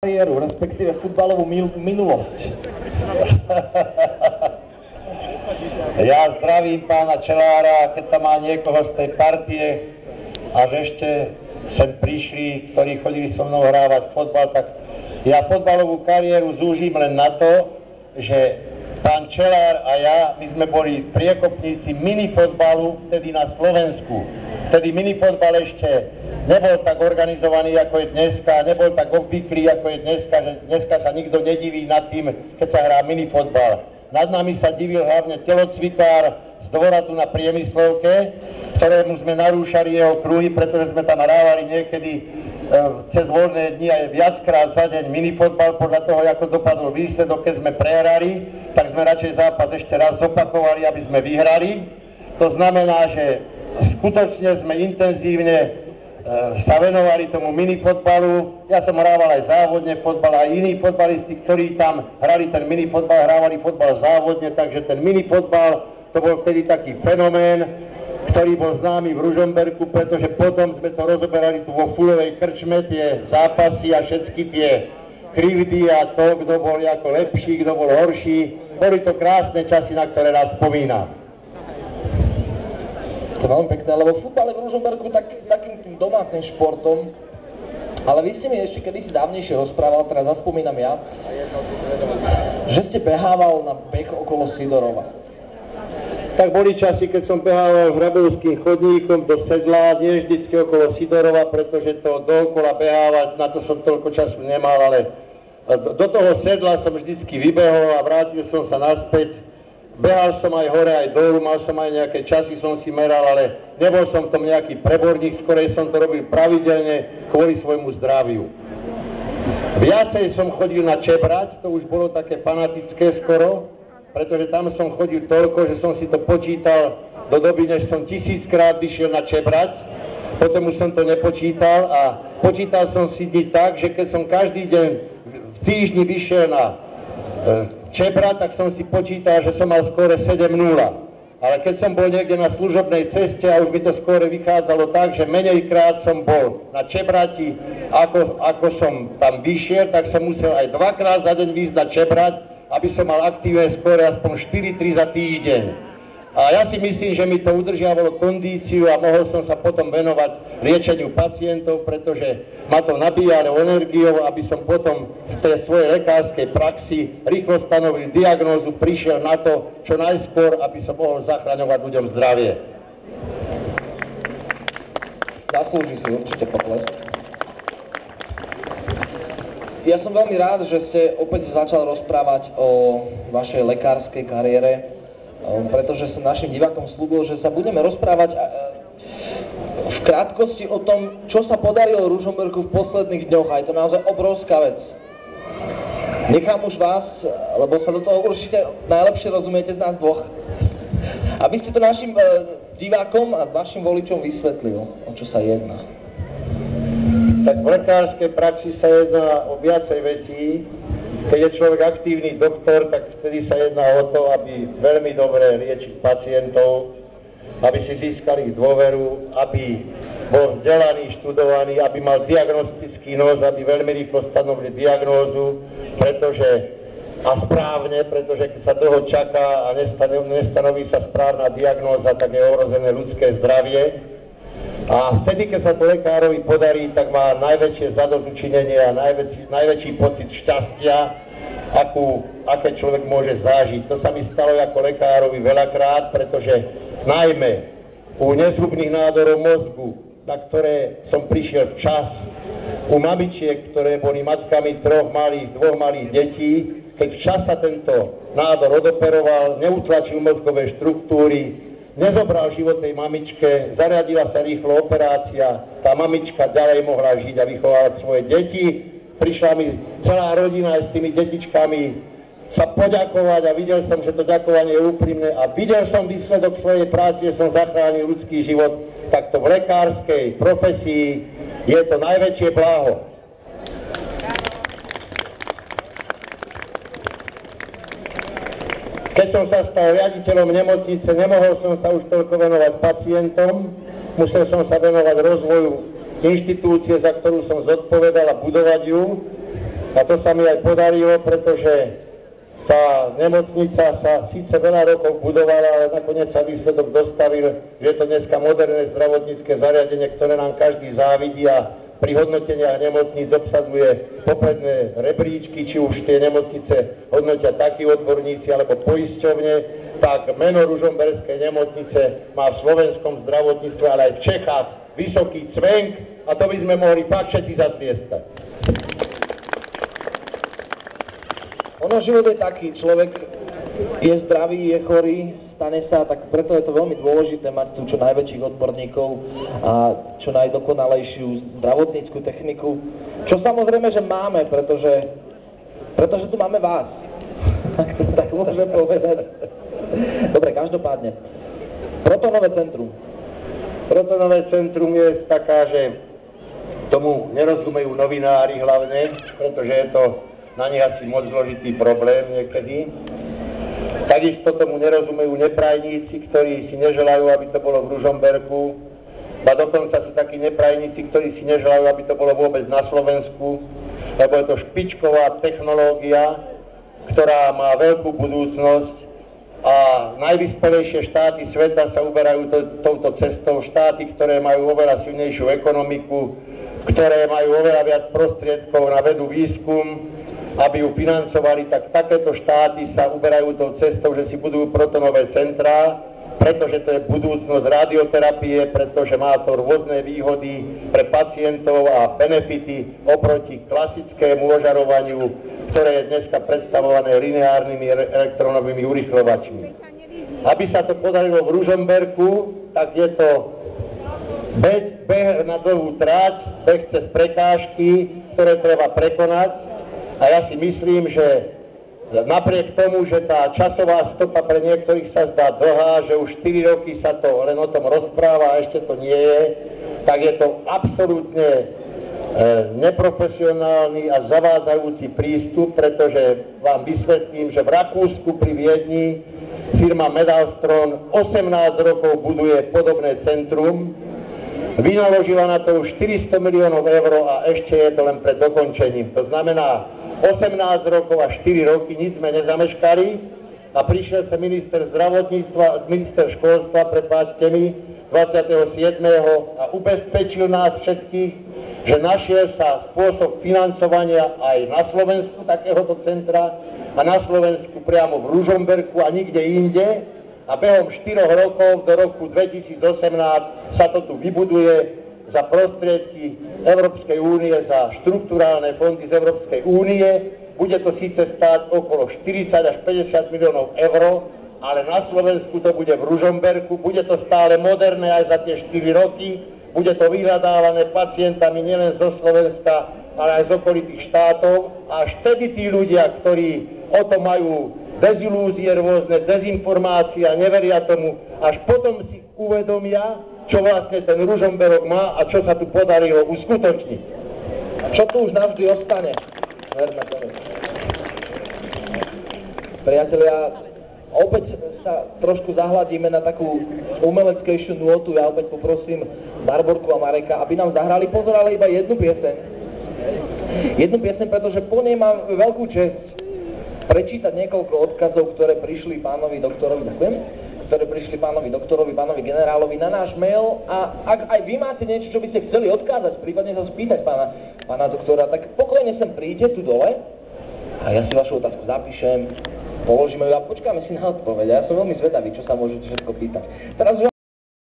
kariéru, respektíve futbalovú minulosť. Ja zdravím pána Čelára, keď tam má niekoho z tej partie a že ešte sem prišli, ktorí chodili so mnou hrávať fotbal, tak ja fotbalovú kariéru zúžim len na to, že pán Čelár a ja, my sme boli priekopníci minifotbalu vtedy na Slovensku. Vtedy minifotbal ešte nebol tak organizovaný, ako je dneska, nebol tak obvyklý, ako je dneska, že dneska sa nikto nediví nad tým, keď sa hrá minifotbal. Nad nami sa divil hlavne telocvikár z dvora tu na Priemyslovke, ktorému sme narúšali jeho kruhy, pretože sme tam hrávali niekedy cez voľné dni aj viackrát za deň minifotbal. Podľa toho, ako dopadol výsledok, keď sme prehrali, tak sme radšej zápas ešte raz zopakovali, aby sme vyhrali. To znamená, že skutočne sme intenzívne sa venovali tomu minifotbalu. Ja som hrával aj závodne fotbal, aj iní fotbalisti, ktorí tam hrali ten minifotbal, hrávali fotbal závodne, takže ten minifotbal to bol vtedy taký fenomén, ktorý bol známy v Ružomberku, pretože potom sme to rozoberali tu vo Fulovej krčme, tie zápasy a všetky tie krivdy a to, kto bol ako lepší, kto bol horší. Boli to krásne časy, na ktoré nás spomínam. To je veľmi pekné, lebo futbal je v Ružomberku takým tým domácim športom, ale vy ste mi ešte kedysi dávnejšie rozprával, teraz zaspomínam ja, že ste behával na beh okolo Sidorova. Tak boli časy, keď som behával Hrabovským chodníkom do Sedla, nie vždycky okolo Sidorova, pretože to dookola behávať, na to som toľko času nemal, ale do toho Sedla som vždycky vybehol a vrátil som sa naspäť. Behal som aj hore, aj dolu, mal som aj nejaké časy, som si meral, ale nebol som v tom nejaký preborník, skorej som to robil pravidelne kvôli svojmu zdraviu. Viacej som chodil na čebrať, to už bolo také fanatické skoro, pretože tam som chodil toľko, že som si to počítal do doby, než som 1000-krát vyšiel na čebrať, potom už som to nepočítal a počítal som si dni tak, že keď som každý deň v týždni vyšiel na čebra, tak som si počítal, že som mal skóre 7-0. Ale keď som bol niekde na služobnej ceste a už mi to skóre vychádzalo tak, že menejkrát som bol na čebrati, ako som tam vyšiel, tak som musel aj 2-krát za deň výjsť na čebrať, aby som mal aktívne skóre aspoň 4-3 za týždeň. A ja si myslím, že mi to udržiavalo kondíciu a mohol som sa potom venovať liečeniu pacientov, pretože ma to nabíjalo energiou, aby som potom v tej svojej lekárskej praxi rýchlo stanovil diagnózu, prišiel na to, čo najskôr, aby som mohol zachraňovať ľuďom zdravie. Zaslúži si určite potlesk. Ja som veľmi rád, že ste opäť začal rozprávať o vašej lekárskej kariére, pretože som našim divákom slúbil, že sa budeme rozprávať v krátkosti o tom, čo sa podarilo Ružomberku v posledných dňoch. A je to naozaj obrovská vec. Nechám už vás, lebo sa do toho určite najlepšie rozumiete z nás dvoch, aby ste to našim divákom a vašim voličom vysvetlil, o čo sa jedná. Tak v lekárskej praxi sa jedná o viacej vecí. Keď je človek aktívny doktor, tak vtedy sa jedná o to, aby veľmi dobre liečiť pacientov, aby si získali ich dôveru, aby bol vzdelaný, študovaný, aby mal diagnostický nos, aby veľmi rýchlo stanovili diagnózu, a správne, pretože keď sa dlho čaká a nestanoví sa správna diagnóza, tak je ohrozené ľudské zdravie. A vtedy, keď sa to lekárovi podarí, tak má najväčšie zadozučinenie a najväčší pocit šťastia, aké človek môže zažiť. To sa mi stalo ako lekárovi veľakrát, pretože najmä u nezhubných nádorov mozgu, na ktoré som prišiel včas, u mamičiek, ktoré boli matkami dvoch malých detí, keď včas sa tento nádor odoperoval, neutlačil mozgové štruktúry, nezobral život tej mamičke, zariadila sa rýchlo operácia, tá mamička ďalej mohla žiť a vychovávať svoje deti. Prišla mi celá rodina aj s tými detičkami sa poďakovať a videl som, že to ďakovanie je úprimné a videl som výsledok svojej práce, že som zachránil ľudský život. Takto v lekárskej profesii je to najväčšie blaho. Keď som sa stal riaditeľom nemocnice, nemohol som sa už toľko venovať pacientom, musel som sa venovať rozvoju inštitúcie, za ktorú som zodpovedal a budovať ju. A to sa mi aj podarilo, pretože tá nemocnica sa síce veľa rokov budovala, ale nakoniec sa výsledok dostavil, že je to dneska moderné zdravotnícke zariadenie, ktoré nám každý závidí a pri hodnoteniach nemocníc obsadzuje popredné rebríčky, či už tie nemocnice hodnotia takí odborníci alebo poisťovne, tak meno Ružomberskej nemocnice má v slovenskom zdravotníctve, ale aj v Čechách vysoký cvenk a to by sme mohli fakt všetci zatlieskať. Ono život je taký, človek je zdravý, je chorý, stane sa, tak preto je to veľmi dôležité mať tu čo najväčších odborníkov a čo najdokonalejšiu zdravotnícku techniku, čo samozrejme, že máme, pretože tu máme vás. Tak môžem povedať. Dobre, každopádne. Protonové centrum. Protonové centrum je taká, že tomu nerozumejú novinári hlavne, pretože je to na nich asi moc zložitý problém niekedy. Takisto tomu nerozumejú neprajníci, ktorí si neželajú, aby to bolo v Ružomberku. A dokonca sú takí neprajníci, ktorí si neželajú, aby to bolo vôbec na Slovensku, lebo je to špičková technológia, ktorá má veľkú budúcnosť a najvyspelejšie štáty sveta sa uberajú touto cestou. Štáty, ktoré majú oveľa silnejšiu ekonomiku, ktoré majú oveľa viac prostriedkov na vedu, výskum, aby ju financovali, tak takéto štáty sa uberajú tou cestou, že si budujú protonové centrá, pretože to je budúcnosť radioterapie, pretože má to rôzne výhody pre pacientov a benefity oproti klasickému ožarovaniu, ktoré je dneska predstavované lineárnymi elektronovými urychľovačmi. Aby sa to podarilo v Ružomberku, tak je to beh na dlhú trať, beh cez prekážky, ktoré treba prekonať. A ja si myslím, že napriek tomu, že tá časová stopa pre niektorých sa zdá dlhá, že už 4 roky sa to len o tom rozpráva a ešte to nie je, tak je to absolútne neprofesionálny a zavádzajúci prístup, pretože vám vysvetlím, že v Rakúsku pri Viedni firma Medalstron 18 rokov buduje podobné centrum, vynaložila na to už 400 miliónov eur a ešte je to len pred dokončením. To znamená 18 rokov a 4 roky, nič sme nezameškali a prišiel sa minister zdravotníctva, minister školstva, prepáčte mi, 27. a ubezpečil nás všetkých, že našiel sa spôsob financovania aj na Slovensku takéhoto centra a na Slovensku priamo v Ružomberku a nikde inde a behom 4 rokov do roku 2018 sa to tu vybuduje za prostriedky Európskej únie, za štrukturálne fondy z Európskej únie. Bude to síce stáť okolo 40 až 50 miliónov eur, ale na Slovensku to bude v Ružomberku, bude to stále moderné aj za tie 4 roky, bude to vyhľadávané pacientami nielen zo Slovenska, ale aj z okolitých štátov. A až vtedy tí ľudia, ktorí o to majú dezilúzie, rôzne dezinformácie a neveria tomu, až potom si uvedomia, čo vlastne ten Ružomberok má a čo sa tu podarilo uskutočniť. Čo tu už navždy ostane? Verme tomu. Priatelia, opäť sa trošku zahľadíme na takú umeleckejšiu nôtu. Ja opäť poprosím Barborku a Mareka, aby nám zahrali, pozor, ale iba jednu pieseň. Jednu pieseň, pretože po nej mám veľkú česť prečítať niekoľko odkazov, ktoré prišli pánovi doktorovi, pánovi generálovi na náš mail a ak aj vy máte niečo, čo by ste chceli odkázať, prípadne sa spýtať pána doktora, tak pokojne sem príďte tu dole a ja si vašu otázku zapíšem, položíme ju a počkáme si na odpoveď. Ja som veľmi zvedavý, čo sa môžete všetko pýtať. Teraz už